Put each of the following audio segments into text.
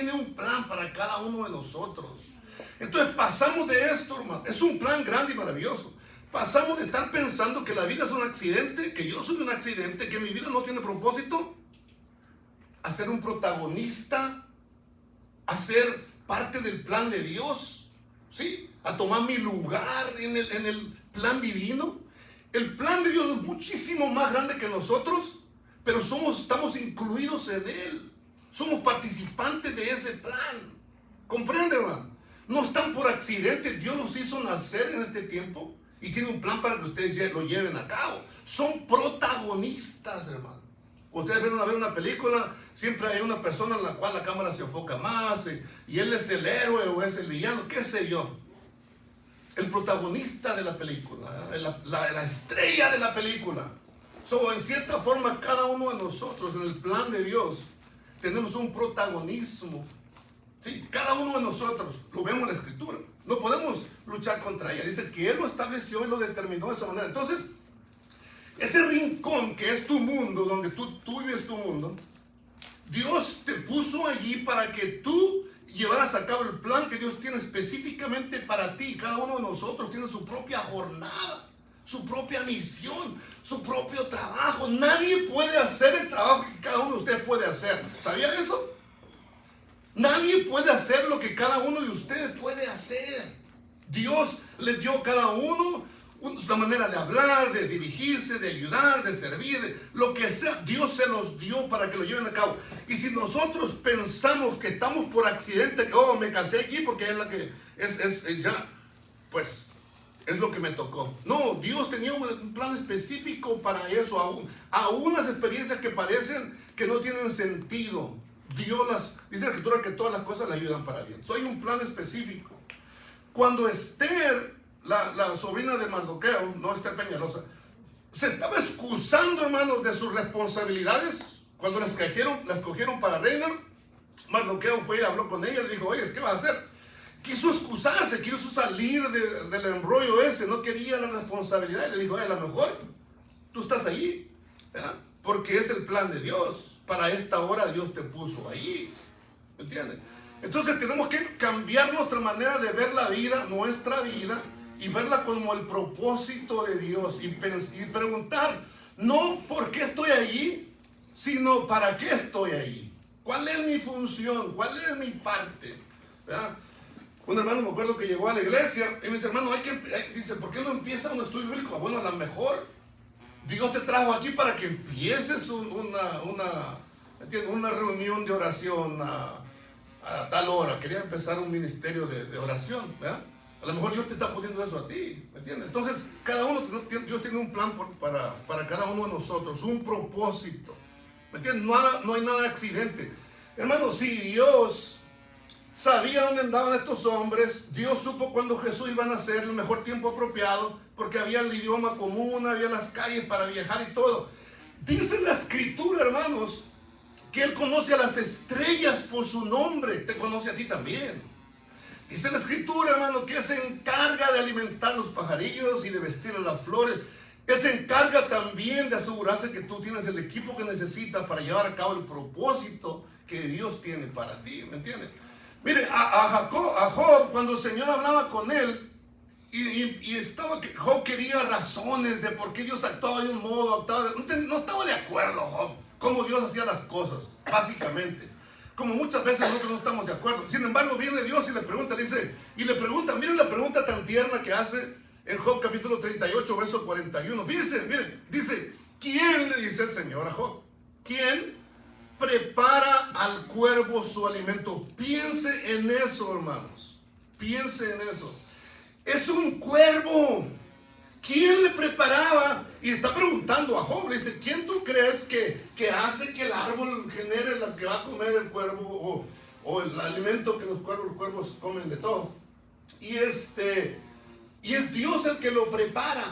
tiene un plan para cada uno de nosotros. Entonces pasamos de esto, hermano. Es un plan grande y maravilloso. Pasamos de estar pensando que la vida es un accidente, que yo soy un accidente, que mi vida no tiene propósito, a ser un protagonista, a ser parte del plan de Dios, ¿sí? A tomar mi lugar en el plan divino. El plan de Dios es muchísimo más grande que nosotros, pero estamos incluidos en él. Somos participantes de ese plan. ¿Comprende, hermano? No están por accidente. Dios los hizo nacer en este tiempo y tiene un plan para que ustedes lo lleven a cabo. Son protagonistas, hermano. Ustedes ven a ver una película, siempre hay una persona en la cual la cámara se enfoca más, y él es el héroe o es el villano, qué sé yo. El protagonista de la película, la estrella de la película. En cierta forma, cada uno de nosotros en el plan de Dios tenemos un protagonismo. Sí, cada uno de nosotros, lo vemos en la Escritura. No podemos luchar contra ella. Dice que Él lo estableció y lo determinó de esa manera. Entonces, ese rincón que es tu mundo, donde tú vives tu mundo, Dios te puso allí para que tú llevaras a cabo el plan que Dios tiene específicamente para ti. Cada uno de nosotros tiene su propia jornada, su propia misión, su propio trabajo. Nadie puede hacer el trabajo que cada uno de ustedes puede hacer. ¿Sabía eso? Nadie puede hacer lo que cada uno de ustedes puede hacer. Dios les dio a cada uno una manera de hablar, de dirigirse, de ayudar, de servir, de lo que sea. Dios se los dio para que lo lleven a cabo. Y si nosotros pensamos que estamos por accidente, que me casé aquí porque es la que ya, pues es lo que me tocó. No, Dios tenía un plan específico para eso, aún las experiencias que parecen que no tienen sentido. Dice la Escritura que todas las cosas le ayudan para bien. Hay un plan específico. Cuando Esther, la sobrina de Mardoqueo, no Esther Peñalosa, se estaba excusando, hermanos, de sus responsabilidades, cuando la escogieron para reina, Mardoqueo fue y habló con ella y le dijo, oye, ¿qué vas a hacer? Quiso excusarse, quiso salir del embrollo ese, no quería la responsabilidad. Y le dijo, a lo mejor tú estás allí, ¿verdad? Porque es el plan de Dios. Para esta hora Dios te puso allí, ¿me entiendes? Entonces tenemos que cambiar nuestra manera de ver la vida, nuestra vida, y verla como el propósito de Dios, y preguntar, no por qué estoy allí, sino para qué estoy allí. ¿Cuál es mi función? ¿Cuál es mi parte? ¿Verdad? Un hermano me acuerdo que llegó a la iglesia y me dice, hermano, dice, ¿por qué no empieza un estudio bíblico? Bueno, a lo mejor Dios te trajo aquí para que empieces una reunión de oración a tal hora. Quería empezar un ministerio de oración, ¿verdad? A lo mejor Dios te está poniendo eso a ti, ¿me entiendes? Entonces, Dios tiene un plan para cada uno de nosotros, un propósito, ¿me entiendes? No hay nada de accidente. Hermano, si Dios sabía dónde andaban estos hombres, Dios supo cuándo Jesús iba a nacer, el mejor tiempo apropiado, porque había el idioma común, había las calles para viajar y todo. Dice la Escritura, hermanos, que Él conoce a las estrellas por su nombre, te conoce a ti también. Dice la Escritura, hermano, que Él se encarga de alimentar los pajarillos y de vestir a las flores. Él se encarga también de asegurarse que tú tienes el equipo que necesitas para llevar a cabo el propósito que Dios tiene para ti, ¿me entiendes? Mire, a Job, cuando el Señor hablaba con él, Job quería razones de por qué Dios actuaba de un modo, no estaba de acuerdo Job, cómo Dios hacía las cosas, básicamente. Como muchas veces nosotros no estamos de acuerdo. Sin embargo, viene Dios y le pregunta, miren la pregunta tan tierna que hace en Job capítulo 38, verso 41. Fíjense, miren, dice, ¿quién, le dice el Señor a Job? ¿Quién prepara al cuervo su alimento? Piense en eso, hermanos. Piense en eso. Es un cuervo. ¿Quién le preparaba? Y está preguntando a Job, le dice, ¿quién tú crees que hace que el árbol genere lo que va a comer el cuervo o el alimento que los cuervos comen de todo? Y es Dios el que lo prepara.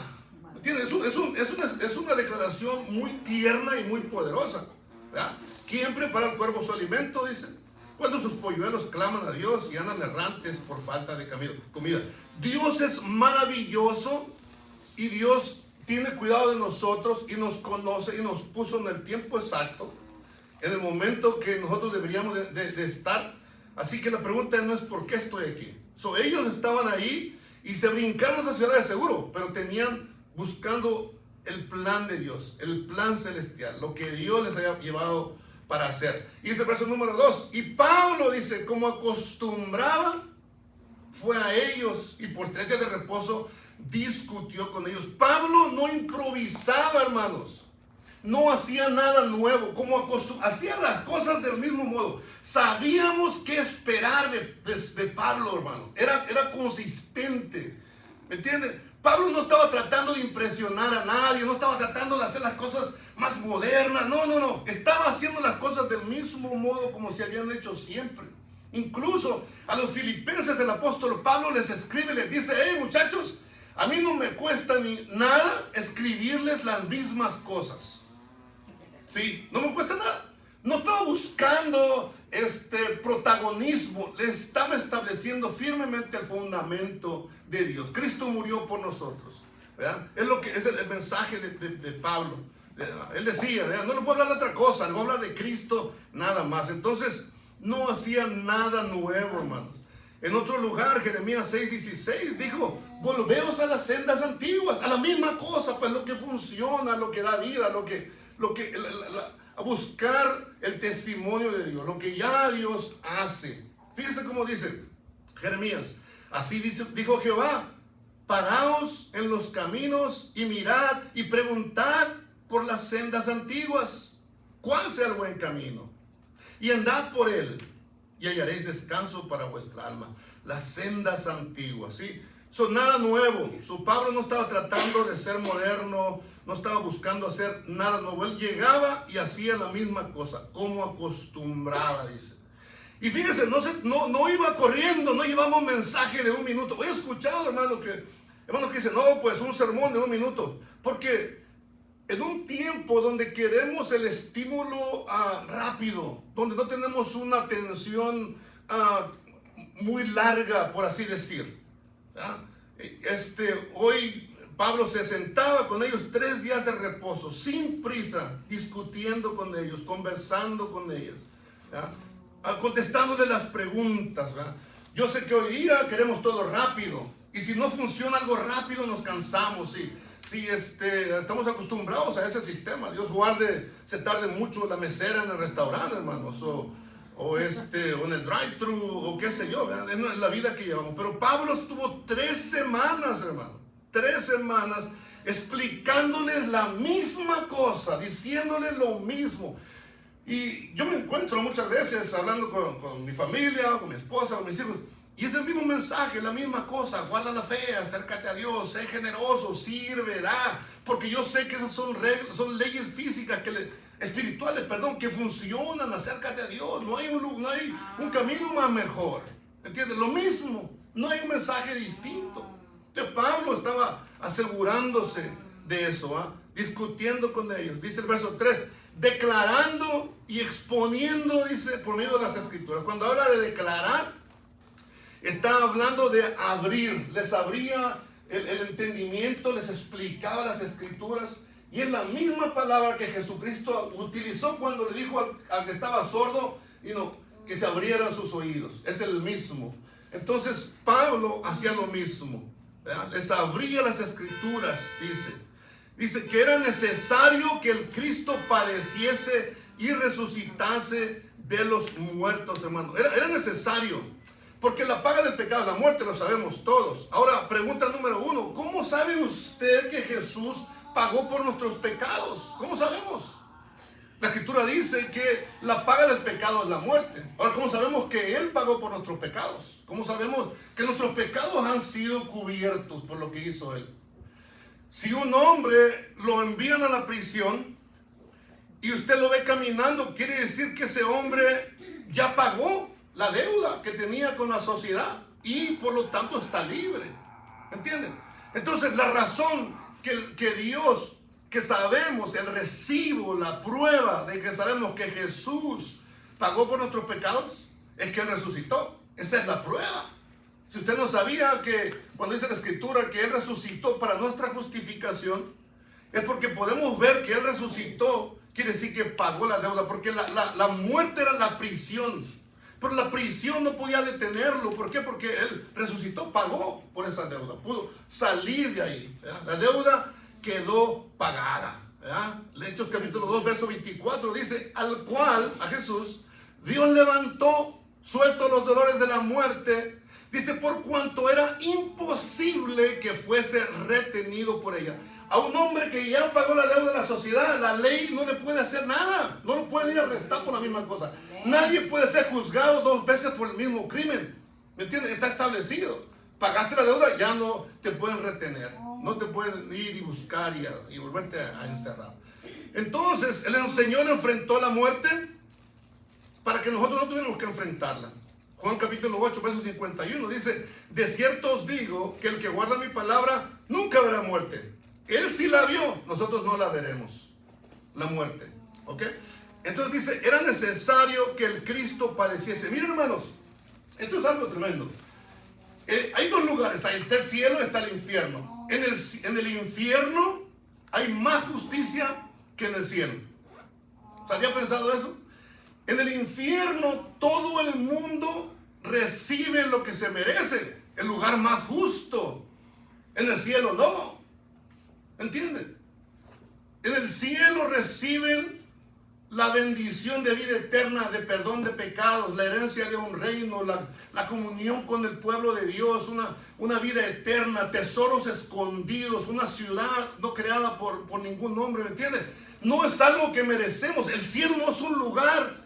¿Entiendes? Es una declaración muy tierna y muy poderosa, ¿verdad? ¿Quién prepara al cuervo su alimento? Dice, cuando sus polluelos claman a Dios y andan errantes por falta de comida. Dios es maravilloso y Dios tiene cuidado de nosotros y nos conoce y nos puso en el tiempo exacto, en el momento que nosotros deberíamos de estar Así que la pregunta no es por qué estoy aquí. Ellos estaban ahí y se brincaron a esa ciudad de seguro, pero tenían buscando el plan de Dios, el plan celestial, lo que Dios les había llevado para hacer. Y este verso número 2. Y Pablo dice, como acostumbraba, fue a ellos y por 3 días de reposo discutió con ellos. Pablo no improvisaba, hermanos. No hacía nada nuevo, hacía las cosas del mismo modo. Sabíamos qué esperar de Pablo, hermano. Era consistente. ¿Me entienden? Pablo no estaba tratando de impresionar a nadie, no estaba tratando de hacer las cosas más modernas. No. Estaba haciendo las cosas del mismo modo como se habían hecho siempre. Incluso a los filipenses del apóstol Pablo les escribe, les dice, hey muchachos, a mí no me cuesta ni nada escribirles las mismas cosas. Sí, no me cuesta nada. No estaba buscando protagonismo. Le estaba estableciendo firmemente el fundamento de Dios. Cristo murió por nosotros, ¿verdad? Es lo que es el mensaje de Pablo. Él decía, ¿verdad? No le puedo hablar de otra cosa, le voy a hablar de Cristo nada más. Entonces, no hacía nada nuevo, hermanos. En otro lugar, Jeremías 6:16 dijo, volveos a las sendas antiguas, a la misma cosa, pues lo que funciona, lo que da vida, a buscar el testimonio de Dios, lo que ya Dios hace. Fíjense cómo dice Jeremías, así dijo Jehová, paraos en los caminos y mirad y preguntad por las sendas antiguas, cuál sea el buen camino, y andad por él, y hallaréis descanso para vuestra alma. Las sendas antiguas, ¿sí? Son nada nuevo. Pablo no estaba tratando de ser moderno, no estaba buscando hacer nada nuevo. Él llegaba y hacía la misma cosa, como acostumbraba, dice. Y fíjense, no iba corriendo, no llevamos un mensaje de 1 minuto. He escuchado, hermanos que dicen, no, pues un sermón de 1 minuto. Porque en un tiempo donde queremos el estímulo rápido, donde no tenemos una atención muy larga, por así decir, ¿verdad? Hoy Pablo se sentaba con ellos 3 días de reposo, sin prisa, discutiendo con ellos, conversando con ellos, ¿verdad? Contestándole las preguntas, ¿verdad? Yo sé que hoy día queremos todo rápido, y si no funciona algo rápido nos cansamos, ¿sí? Si estamos acostumbrados a ese sistema. Dios guarde, se tarde mucho la mesera en el restaurante, hermanos, o en el drive-thru, o qué sé yo, ¿verdad? Es la vida que llevamos. Pero Pablo estuvo 3 semanas, hermano, 3 semanas explicándoles la misma cosa, diciéndoles lo mismo. Y yo me encuentro muchas veces hablando con mi familia, con mi esposa, con mis hijos, y es el mismo mensaje, la misma cosa. Guarda la fe, acércate a Dios, sé generoso, sirve, da. Porque yo sé que esas son reglas, son leyes físicas, espirituales, que funcionan. Acércate a Dios. No hay un camino más mejor. ¿Entiendes? Lo mismo. No hay un mensaje distinto. Entonces Pablo estaba asegurándose de eso, discutiendo con ellos. Dice el verso 3, declarando y exponiendo, dice, por medio de las escrituras. Cuando habla de declarar, está hablando de abrir, les abría el entendimiento, les explicaba las escrituras, y es la misma palabra que Jesucristo utilizó cuando le dijo al que estaba sordo, que se abrieran sus oídos. Es el mismo. Entonces Pablo hacía lo mismo, ¿verdad? Les abría las escrituras, dice que era necesario que el Cristo padeciese y resucitase de los muertos, hermano. Era necesario. Porque la paga del pecado es la muerte, lo sabemos todos. Ahora, pregunta número 1. ¿Cómo sabe usted que Jesús pagó por nuestros pecados? ¿Cómo sabemos? La Escritura dice que la paga del pecado es la muerte. Ahora, ¿cómo sabemos que Él pagó por nuestros pecados? ¿Cómo sabemos que nuestros pecados han sido cubiertos por lo que hizo Él? Si un hombre lo envían a la prisión y usted lo ve caminando, quiere decir que ese hombre ya pagó la deuda que tenía con la sociedad y por lo tanto está libre. ¿Entienden? Entonces la razón que Dios, que sabemos el recibo, la prueba de que sabemos que Jesús pagó por nuestros pecados, es que Él resucitó. Esa es la prueba. Si usted no sabía que cuando dice la Escritura que Él resucitó para nuestra justificación, es porque podemos ver que Él resucitó, quiere decir que pagó la deuda, porque la muerte era la prisión. Pero la prisión no podía detenerlo. ¿Por qué? Porque él resucitó, pagó por esa deuda. Pudo salir de ahí, ¿verdad? La deuda quedó pagada, ¿verdad? Hechos capítulo 2, verso 24 dice, al cual, a Jesús, Dios levantó, suelto los dolores de la muerte. Dice, por cuanto era imposible que fuese retenido por ella. A un hombre que ya pagó la deuda de la sociedad, la ley no le puede hacer nada. No lo puede ir a arrestar por la misma cosa. Nadie puede ser juzgado 2 veces por el mismo crimen. ¿Me entiendes? Está establecido. Pagaste la deuda, ya no te pueden retener. No te pueden ir y buscar y volverte a encerrar. Entonces, el Señor enfrentó la muerte para que nosotros no tuviéramos que enfrentarla. Juan capítulo 8, verso 51 dice, de cierto os digo que el que guarda mi palabra nunca verá muerte. Él sí la vio, nosotros no la veremos, la muerte. ¿Ok? Entonces dice, era necesario que el Cristo padeciese. Miren, hermanos, esto es algo tremendo. Hay 2 lugares, ahí está el cielo y está el infierno. En el infierno hay más justicia que en el cielo. ¿Se había pensado eso? En el infierno todo el mundo recibe lo que se merece, el lugar más justo. En el cielo no. ¿Entienden? En el cielo reciben la bendición de vida eterna, de perdón de pecados, la herencia de un reino, la comunión con el pueblo de Dios, una vida eterna, tesoros escondidos, una ciudad no creada por ningún hombre, ¿me entienden? No es algo que merecemos. El cielo no es un lugar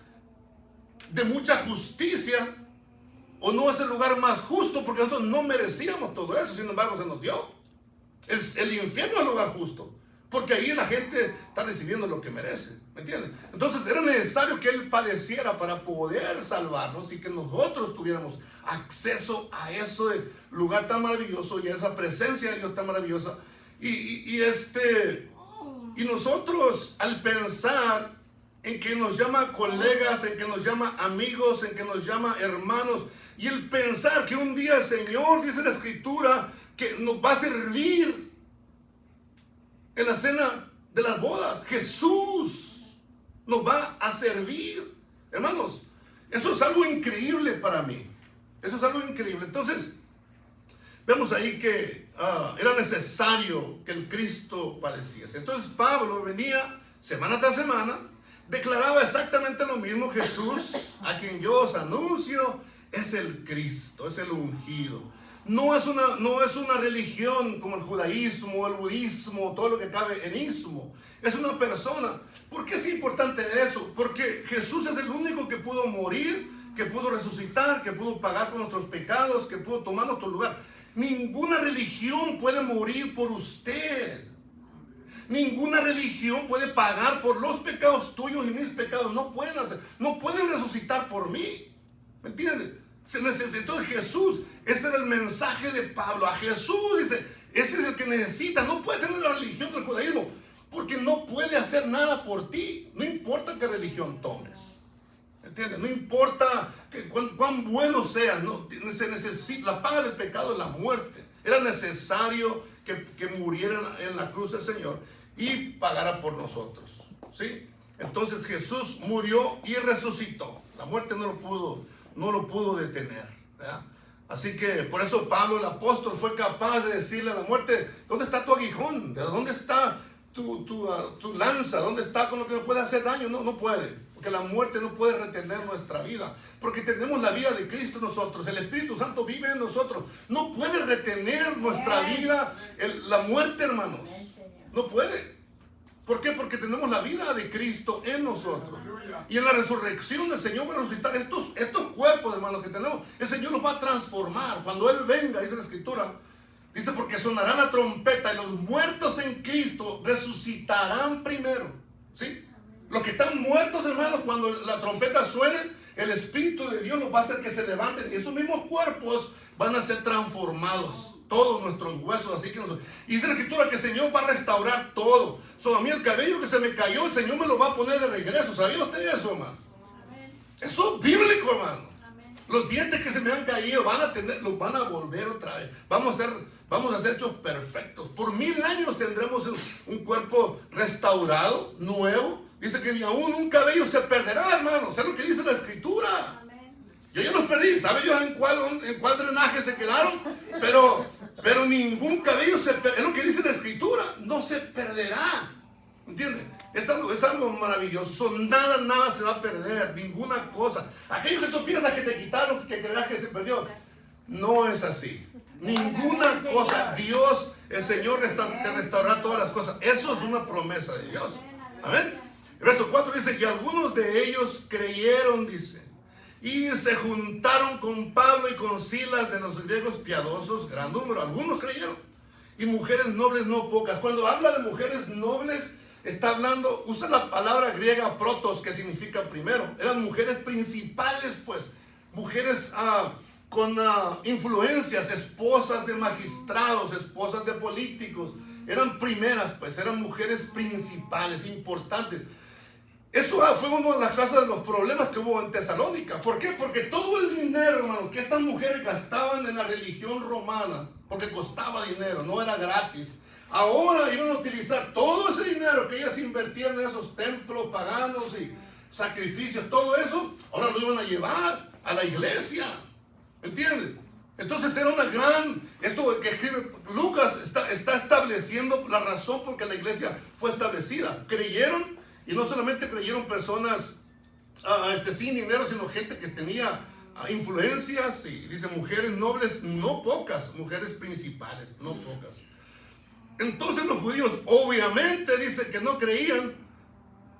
de mucha justicia, o no es el lugar más justo, porque nosotros no merecíamos todo eso, sin embargo se nos dio. El infierno es el lugar justo, porque ahí la gente está recibiendo lo que merece, ¿me entienden? Entonces era necesario que Él padeciera para poder salvarnos y que nosotros tuviéramos acceso a ese lugar tan maravilloso y a esa presencia de Dios tan maravillosa. Y nosotros, al pensar en que nos llama colegas, en que nos llama amigos, en que nos llama hermanos, y el pensar que un día el Señor, dice la Escritura, que nos va a servir en la cena de las bodas. Jesús nos va a servir. Hermanos, eso es algo increíble para mí. Eso es algo increíble. Entonces, vemos ahí que era necesario que el Cristo padeciese. Entonces Pablo venía semana tras semana, declaraba exactamente lo mismo. Jesús, a quien yo os anuncio, es el Cristo, es el ungido. No es una religión como el judaísmo, el budismo, todo lo que cabe en ismo. Es una persona. ¿Por qué es importante eso? Porque Jesús es el único que pudo morir, que pudo resucitar, que pudo pagar por nuestros pecados, que pudo tomar nuestro lugar. Ninguna religión puede morir por usted. Ninguna religión puede pagar por los pecados tuyos y mis pecados. No pueden hacer, no pueden resucitar por mí. ¿Me entiendes? Se necesitó de Jesús. Ese era el mensaje de Pablo. A Jesús, dice, ese es el que necesita. No puede tener la religión del judaísmo, porque no puede hacer nada por ti. No importa qué religión tomes. ¿Entiendes? No importa cuán bueno seas. No, se necesita, la paga del pecado es la muerte. Era necesario que muriera en la cruz el Señor y pagara por nosotros. ¿Sí? Entonces Jesús murió y resucitó. La muerte no lo pudo detener, ¿verdad? Así que por eso Pablo el apóstol fue capaz de decirle a la muerte, ¿dónde está tu aguijón? ¿Dónde está tu lanza? ¿Dónde está con lo que me puede hacer daño? No puede, porque la muerte no puede retener nuestra vida, porque tenemos la vida de Cristo en nosotros. El Espíritu Santo vive en nosotros. No puede retener nuestra vida la muerte, hermanos. No puede. ¿Por qué? Porque tenemos la vida de Cristo en nosotros. Y en la resurrección el Señor va a resucitar estos cuerpos, hermanos, que tenemos. El Señor los va a transformar. Cuando Él venga, dice la Escritura, dice, porque sonará la trompeta y los muertos en Cristo resucitarán primero. ¿Sí? Los que están muertos, hermanos, cuando la trompeta suene, el Espíritu de Dios nos va a hacer que se levanten. Y esos mismos cuerpos van a ser transformados. Todos nuestros huesos, así que y dice la Escritura que el Señor va a restaurar todo. A mí el cabello que se me cayó, el Señor me lo va a poner de regreso. ¿Sabía usted eso, hermano? Amén. Eso es bíblico, hermano. Amén. Los dientes que se me han caído los van a volver otra vez. Vamos a ser hechos perfectos. Por 1000 años tendremos un cuerpo restaurado, nuevo. Dice que ni aún un cabello se perderá, hermano. ¿Sabes lo que dice la Escritura? Amén. Yo ya los perdí, ¿sabe Dios en cuál drenaje se quedaron? Pero ningún cabello se perderá. Es lo que dice la Escritura, no se perderá. ¿Entiendes? Es algo maravilloso. Nada se va a perder, ninguna cosa. Aquello que tú piensas que te quitaron, que creerás que se perdió, no es así. Ninguna cosa. Dios, el Señor, te restaurará todas las cosas. Eso es una promesa de Dios. Amén. El verso 4 dice: y algunos de ellos creyeron, dice, y se juntaron con Pablo y con Silas, de los griegos piadosos, gran número. Algunos creyeron. Y mujeres nobles no pocas. Cuando habla de mujeres nobles, está hablando, usa la palabra griega protos, que significa primero. Eran mujeres principales, pues. Mujeres con influencias, esposas de magistrados, esposas de políticos. Eran primeras, pues. Eran mujeres principales, importantes. Eso fue una de las clases de los problemas que hubo en Tesalónica. ¿Por qué? Porque todo el dinero, hermano, que estas mujeres gastaban en la religión romana, porque costaba dinero, no era gratis. Ahora iban a utilizar todo ese dinero que ellas invertían en esos templos paganos y sacrificios, todo eso, ahora lo iban a llevar a la iglesia. ¿Entiendes? Entonces era una esto que escribe Lucas está estableciendo la razón por que la iglesia fue establecida. Creyeron. Y no solamente creyeron personas sin dinero, sino gente que tenía influencias. Y dice mujeres nobles, no pocas, mujeres principales, no pocas. Entonces los judíos obviamente dice que no creían.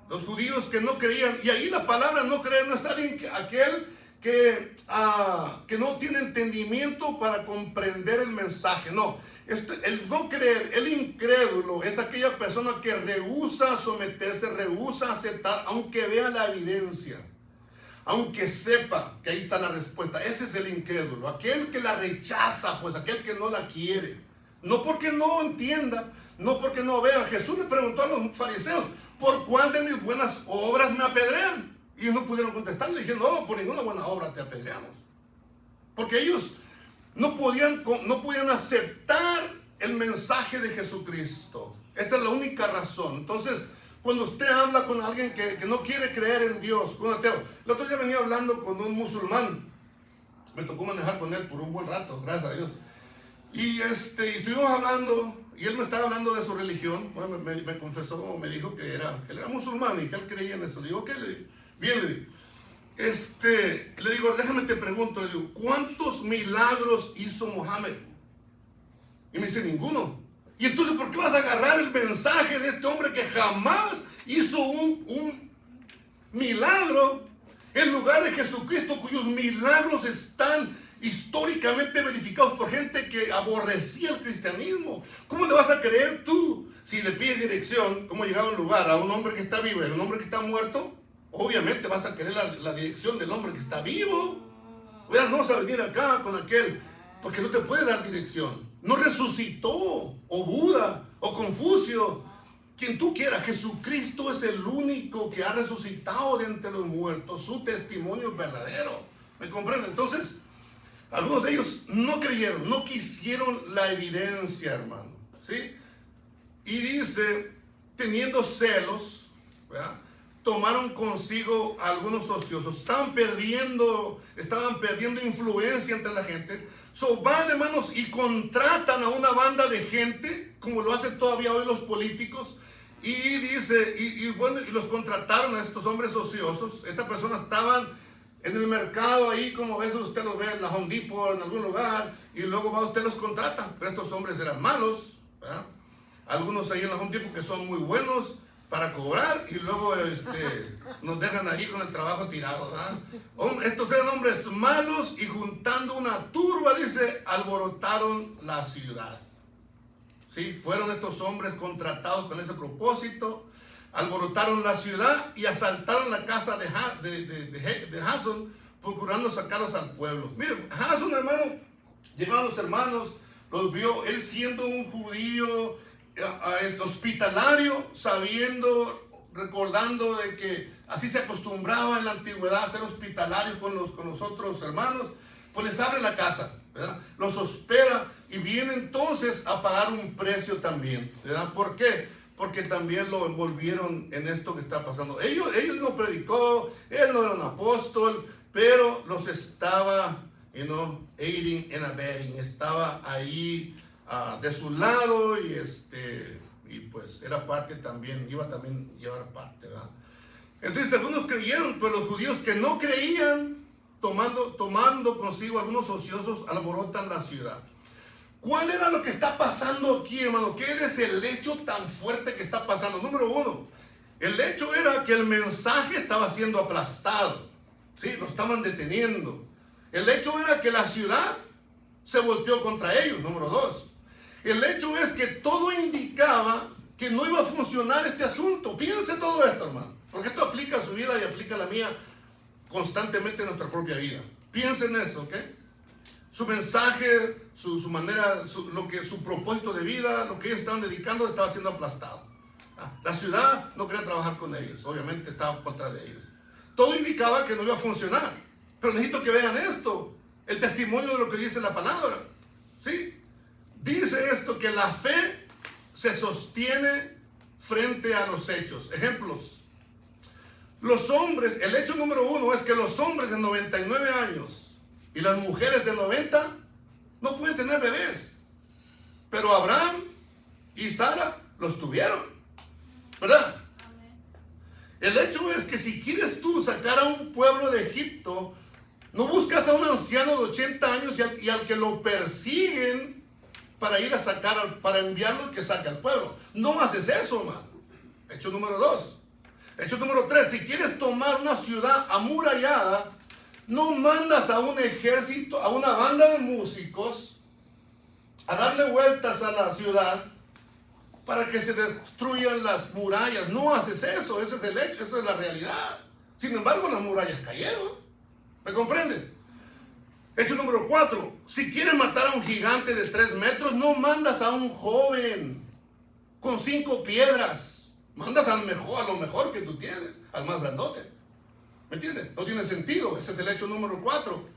Los judíos que no creían. Y ahí la palabra no creer no es aquel que no tiene entendimiento para comprender el mensaje. No. El no creer, el incrédulo, es aquella persona que rehúsa someterse, rehúsa aceptar, aunque vea la evidencia, aunque sepa que ahí está la respuesta. Ese es el incrédulo, aquel que la rechaza, pues aquel que no la quiere. No porque no entienda, no porque no vea. Jesús le preguntó a los fariseos: ¿por cuál de mis buenas obras me apedrean? Y ellos no pudieron contestar. Le dijeron: no, por ninguna buena obra te apedreamos. Porque ellos no podían aceptar el mensaje de Jesucristo. Esa es la única razón. Entonces, cuando usted habla con alguien que no quiere creer en Dios, con un ateo. El otro día venía hablando con un musulmán. Me tocó manejar con él por un buen rato, gracias a Dios. Y estuvimos hablando, y él me estaba hablando de su religión. Bueno, me confesó, me dijo que él era musulmán y que él creía en eso. Le digo: ¿qué? Bien, le digo. Le digo: déjame te pregunto, le digo, ¿cuántos milagros hizo Mohammed? Y me dice: ninguno. Y entonces, ¿por qué vas a agarrar el mensaje de este hombre que jamás hizo un milagro en lugar de Jesucristo, cuyos milagros están históricamente verificados por gente que aborrecía el cristianismo? ¿Cómo le vas a creer tú, si le pides dirección, cómo llegar a un lugar, a un hombre que está vivo y a un hombre que está muerto? Obviamente vas a querer la dirección del hombre que está vivo. No vas a venir acá con aquel, porque no te puede dar dirección. No resucitó, o Buda, o Confucio, quien tú quieras. Jesucristo es el único que ha resucitado de entre los muertos. Su testimonio es verdadero. ¿Me comprenden? Entonces, algunos de ellos no creyeron, no quisieron la evidencia, hermano. ¿Sí? Y dice, teniendo celos, ¿verdad?, tomaron consigo a algunos ociosos. Estaban perdiendo influencia entre la gente. Van, hermanos, y contratan a una banda de gente, como lo hacen todavía hoy los políticos. Y dice, y los contrataron a estos hombres ociosos. Estas personas estaban en el mercado ahí, como a veces usted los ve en la Home Depot, en algún lugar, y luego va usted los contrata. Pero estos hombres eran malos, ¿verdad? Algunos ahí en la Home Depot que son muy buenos para cobrar, y luego nos dejan ahí con el trabajo tirado, ¿verdad? Estos eran hombres malos, y juntando una turba, dice, alborotaron la ciudad. ¿Sí? Fueron estos hombres contratados con ese propósito, alborotaron la ciudad y asaltaron la casa de Jasón, procurando sacarlos al pueblo. Mire, Jasón, hermano, llegaron los hermanos, los vio, él siendo un judío hospitalario, recordando de que así se acostumbraba en la antigüedad a ser hospitalarios con los otros hermanos, pues les abre la casa, ¿verdad? Los hospeda y viene entonces a pagar un precio también, ¿verdad? ¿Por qué? Porque también lo envolvieron en esto que está pasando. Él no predicó, él no era un apóstol, pero los estaba, aiding and abetting, estaba ahí de su lado y pues era parte también, iba también a llevar parte, ¿verdad? Entonces algunos creyeron, pero los judíos que no creían, tomando consigo algunos ociosos, alborotan la ciudad. ¿Cuál era lo que está pasando aquí, hermano? ¿Qué es el hecho tan fuerte que está pasando? Número uno, el hecho era que el mensaje estaba siendo aplastado, ¿sí? Lo estaban deteniendo. El hecho era que la ciudad se volteó contra ellos. Número dos, el hecho es que todo indicaba que no iba a funcionar este asunto. Piense todo esto, hermano, porque esto aplica a su vida y aplica a la mía constantemente en nuestra propia vida. Piensen en eso, ¿ok? Su mensaje, su manera, su propósito de vida, lo que ellos estaban dedicando, estaba siendo aplastado. La ciudad no quería trabajar con ellos, obviamente estaba contra de ellos. Todo indicaba que no iba a funcionar. Pero necesito que vean esto, el testimonio de lo que dice la palabra, ¿sí? Dice esto, que la fe se sostiene frente a los hechos. Ejemplos. Los hombres, el hecho número uno es que los hombres de 99 años y las mujeres de 90 no pueden tener bebés. Pero Abraham y Sara los tuvieron, ¿verdad? El hecho es que si quieres tú sacar a un pueblo de Egipto, no buscas a un anciano de 80 años y al que lo persiguen para ir a sacar, para enviarlo que saque al pueblo. No haces eso, hermano. Hecho número dos. Hecho número tres, si quieres tomar una ciudad amurallada, no mandas a un ejército, a una banda de músicos, a darle vueltas a la ciudad para que se destruyan las murallas. No haces eso, ese es el hecho, esa es la realidad. Sin embargo, las murallas cayeron. ¿Me comprenden? Hecho número 4. Si quieres matar a un gigante de 3 metros, no mandas a un joven con 5 piedras. Mandas a lo mejor que tú tienes, al más grandote. ¿Me entiendes? No tiene sentido. Ese es el hecho número 4.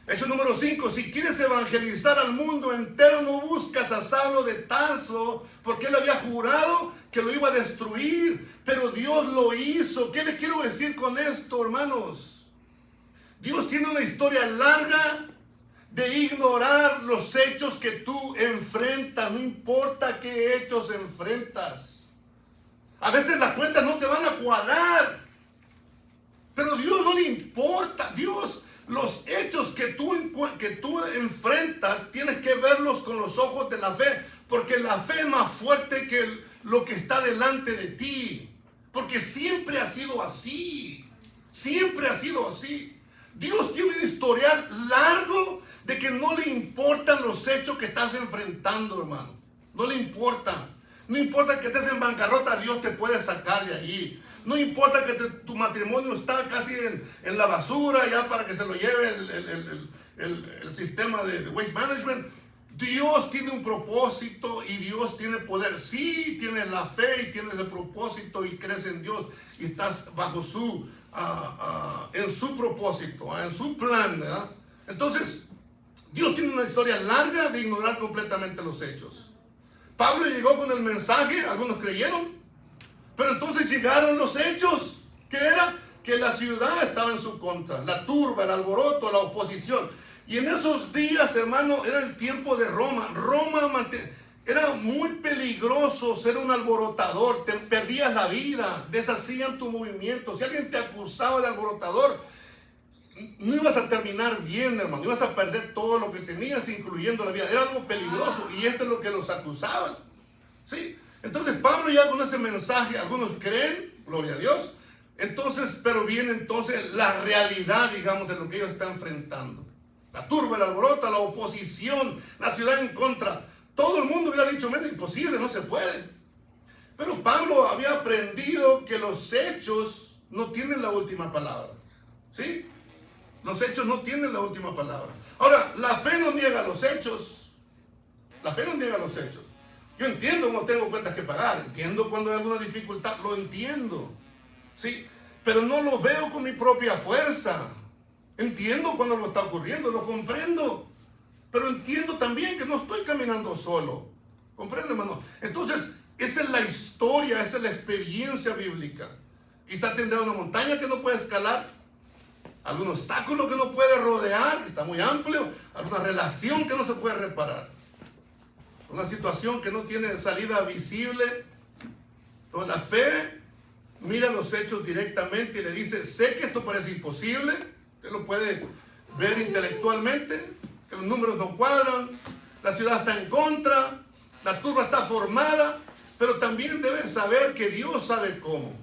Hecho número 5. Si quieres evangelizar al mundo entero, no buscas a Saulo de Tarso, porque él había jurado que lo iba a destruir, pero Dios lo hizo. ¿Qué les quiero decir con esto, hermanos? Dios tiene una historia larga de ignorar los hechos que tú enfrentas. No importa qué hechos enfrentas. A veces las cuentas no te van a cuadrar, pero a Dios no le importa. Dios, los hechos que tú enfrentas, tienes que verlos con los ojos de la fe, porque la fe es más fuerte que lo que está delante de ti, porque siempre ha sido así. Siempre ha sido así. Dios tiene un historial largo de que no le importan los hechos que estás enfrentando, hermano. No le importan. No importa que estés en bancarrota, Dios te puede sacar de allí. No importa que tu matrimonio está casi en la basura ya para que se lo lleve el sistema de waste management. Dios tiene un propósito y Dios tiene poder. Sí, tienes la fe y tienes el propósito y crees en Dios y estás bajo en su propósito, en su plan, ¿verdad? Entonces, Dios tiene una historia larga de ignorar completamente los hechos. Pablo llegó con el mensaje, algunos creyeron, pero entonces llegaron los hechos. ¿Qué era? Que la ciudad estaba en su contra, la turba, el alboroto, la oposición. Y en esos días, hermano, era el tiempo de Roma. Era muy peligroso ser un alborotador, te perdías la vida, deshacían tu movimiento. Si alguien te acusaba de alborotador, no ibas a terminar bien, hermano, ibas a perder todo lo que tenías, incluyendo la vida. Era algo peligroso y esto es lo que los acusaban, ¿sí? Entonces Pablo ya con ese mensaje, algunos creen, gloria a Dios, entonces, pero viene entonces la realidad, digamos, de lo que ellos están enfrentando. La turba, el alboroto, la oposición, la ciudad en contra. Todo el mundo hubiera dicho, es imposible, no se puede. Pero Pablo había aprendido que los hechos no tienen la última palabra, ¿sí? Los hechos no tienen la última palabra. Ahora, la fe no niega los hechos. La fe no niega los hechos. Yo entiendo cuando tengo cuentas que pagar, entiendo cuando hay alguna dificultad, lo entiendo, ¿sí? Pero no lo veo con mi propia fuerza. Entiendo cuando lo está ocurriendo, lo comprendo. Pero entiendo también que no estoy caminando solo. ¿Comprende, hermano? Entonces, esa es la historia, esa es la experiencia bíblica. Quizá tendrá una montaña que no puede escalar. algún obstáculo que no puede rodear, que está muy amplio, alguna relación que no se puede reparar, una situación que no tiene salida visible. Pero la fe mira los hechos directamente y le dice, sé que esto parece imposible, usted lo puede ver intelectualmente, que los números no cuadran, la ciudad está en contra, la turba está formada, pero también deben saber que Dios sabe cómo.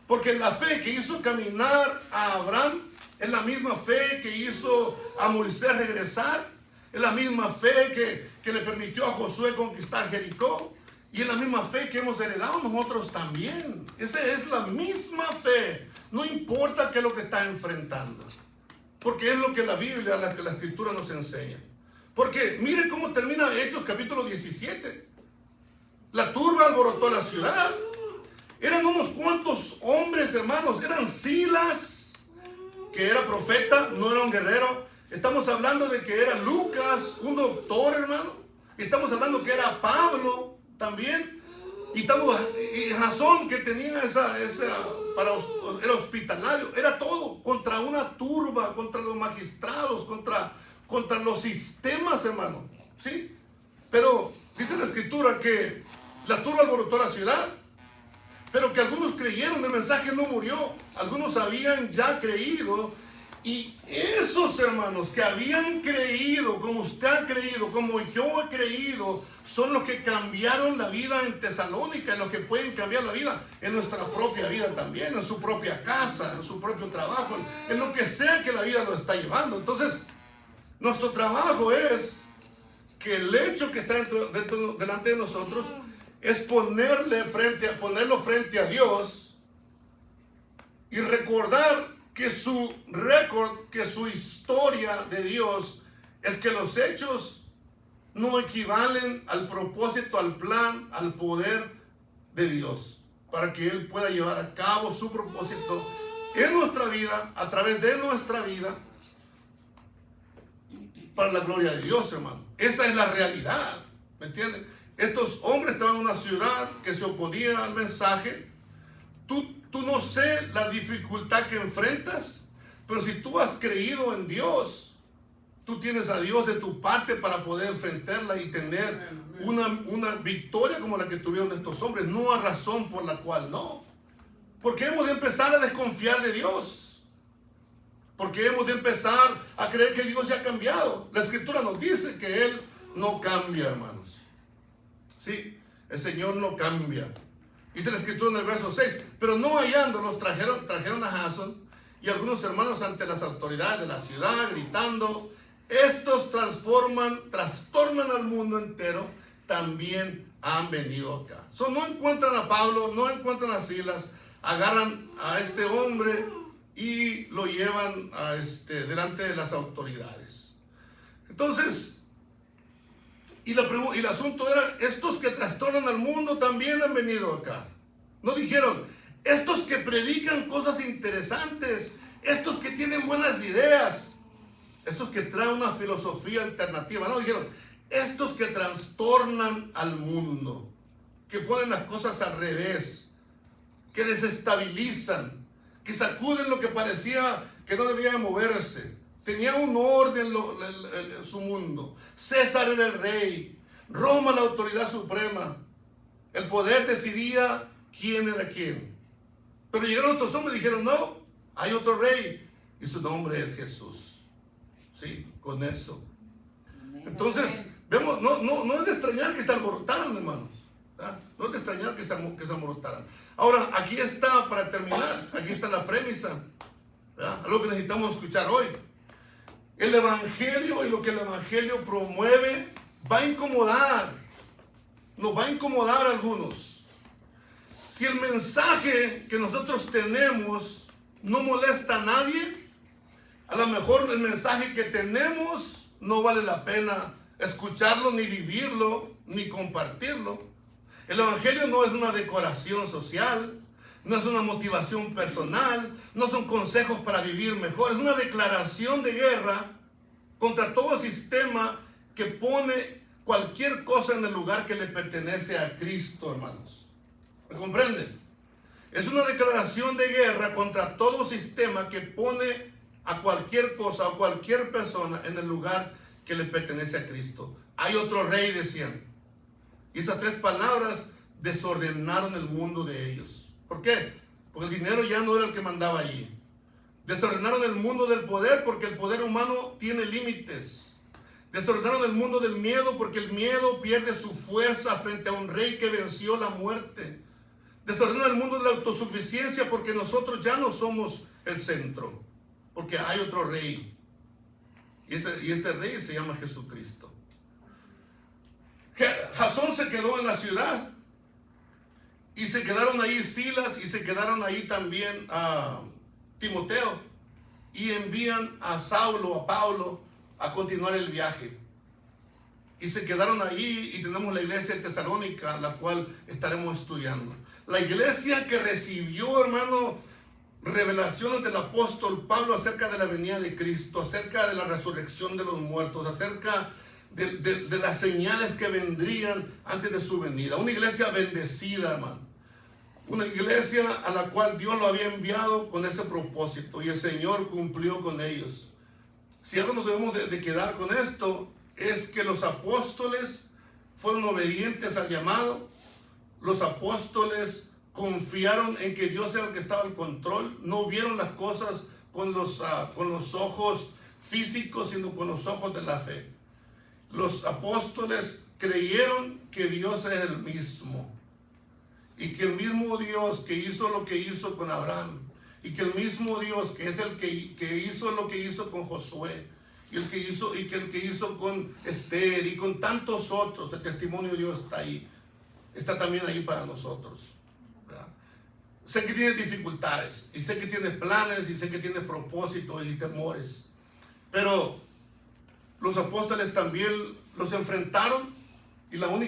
Porque la fe que hizo caminar a Abraham es la misma fe que hizo a Moisés regresar, es la misma fe que le permitió a Josué conquistar Jericó, y es la misma fe que hemos heredado nosotros también. Esa es la misma fe, no importa qué es lo que está enfrentando, porque es lo que la Biblia, la Escritura nos enseña. Porque mire cómo termina Hechos capítulo 17. La turba alborotó la ciudad. Eran unos cuantos hombres, hermanos. Eran Silas, que era profeta, no era un guerrero. Estamos hablando de que era Lucas, un doctor, hermano. Estamos hablando que era Pablo también. Y Jasón, que tenía era hospitalario. Era todo contra una turba, contra los magistrados, contra los sistemas, hermano. ¿Sí? Pero dice la Escritura que la turba alborotó la ciudad, pero que algunos creyeron, el mensaje no murió, algunos habían ya creído, y esos hermanos que habían creído, como usted ha creído, como yo he creído, son los que cambiaron la vida en Tesalónica, en los que pueden cambiar la vida en nuestra propia vida también, en su propia casa, en su propio trabajo, en lo que sea que la vida nos está llevando. Entonces, nuestro trabajo es que el hecho que está delante de nosotros es ponerlo frente a Dios y recordar que su récord, que su historia de Dios es que los hechos no equivalen al propósito, al plan, al poder de Dios, para que Él pueda llevar a cabo su propósito en nuestra vida, a través de nuestra vida, para la gloria de Dios, hermano. Esa es la realidad, ¿me entiendes? Estos hombres estaban en una ciudad que se oponía al mensaje. Tú no sé la dificultad que enfrentas, pero si tú has creído en Dios, tú tienes a Dios de tu parte para poder enfrentarla y tener una victoria como la que tuvieron estos hombres. No hay razón por la cual no. Porque hemos de empezar a desconfiar de Dios. Porque hemos de empezar a creer que Dios ya ha cambiado. La Escritura nos dice que Él no cambia, hermanos. Sí, el Señor no cambia. Dice la Escritura en el verso 6, pero no hallándolos trajeron a Jasón y algunos hermanos ante las autoridades de la ciudad, gritando, estos trastornan al mundo entero, también han venido acá. No encuentran a Pablo, no encuentran a Silas, agarran a este hombre y lo llevan delante de las autoridades. Entonces, y el asunto era, estos que trastornan al mundo también han venido acá. No dijeron, estos que predican cosas interesantes, estos que tienen buenas ideas, estos que traen una filosofía alternativa. No, dijeron, estos que trastornan al mundo, que ponen las cosas al revés, que desestabilizan, que sacuden lo que parecía que no debía moverse. Tenía un orden en su mundo. César era el rey. Roma la autoridad suprema. El poder decidía quién era quién. Pero llegaron otros hombres y dijeron, no, hay otro rey. Y su nombre es Jesús. Sí, con eso. Entonces, vemos, no es de extrañar que se alborotaran, hermanos. ¿Verdad? No es de extrañar que se alborotaran. Ahora, aquí está, para terminar, aquí está la premisa. ¿Verdad? Algo que necesitamos escuchar hoy. El Evangelio y lo que el Evangelio promueve va a incomodar. Nos va a incomodar a algunos. Si el mensaje que nosotros tenemos no molesta a nadie, a lo mejor el mensaje que tenemos no vale la pena escucharlo, ni vivirlo, ni compartirlo. El Evangelio no es una decoración social, no es una motivación personal, no son consejos para vivir mejor, es una declaración de guerra contra todo el sistema que pone cualquier cosa en el lugar que le pertenece a Cristo, hermanos. ¿Me comprenden? Es una declaración de guerra contra todo sistema que pone a cualquier cosa o cualquier persona en el lugar que le pertenece a Cristo. Hay otro rey, decían. Y esas tres palabras desordenaron el mundo de ellos. ¿Por qué? Porque el dinero ya no era el que mandaba allí. Desordenaron el mundo del poder porque el poder humano tiene límites. Desordenaron el mundo del miedo porque el miedo pierde su fuerza frente a un rey que venció la muerte. Desordenaron el mundo de la autosuficiencia porque nosotros ya no somos el centro, porque hay otro rey. Y ese rey se llama Jesucristo. Jasón se quedó en la ciudad y se quedaron ahí Silas y se quedaron ahí también a Timoteo, y envían a Saulo, a Pablo, a continuar el viaje. Y se quedaron ahí y tenemos la iglesia de Tesalónica, la cual estaremos estudiando. La iglesia que recibió, hermano, revelaciones del apóstol Pablo acerca de la venida de Cristo, acerca de la resurrección de los muertos, acerca de las señales que vendrían antes de su venida. Una iglesia bendecida, hermano. Una iglesia a la cual Dios lo había enviado con ese propósito y el Señor cumplió con ellos. Si algo nos debemos de quedar con esto, es que los apóstoles fueron obedientes al llamado. Los apóstoles confiaron en que Dios era el que estaba al control. No vieron las cosas con los ojos físicos, sino con los ojos de la fe. Los apóstoles creyeron que Dios es el mismo. Y que el mismo Dios que hizo lo que hizo con Abraham, y que el mismo Dios que es el que hizo lo que hizo con Josué, y el que hizo con Esther y con tantos otros, el testimonio de Dios está ahí, está también ahí para nosotros, ¿verdad? Sé que tienes dificultades, y sé que tienes planes, y sé que tienes propósitos y temores, pero los apóstoles también los enfrentaron, y la única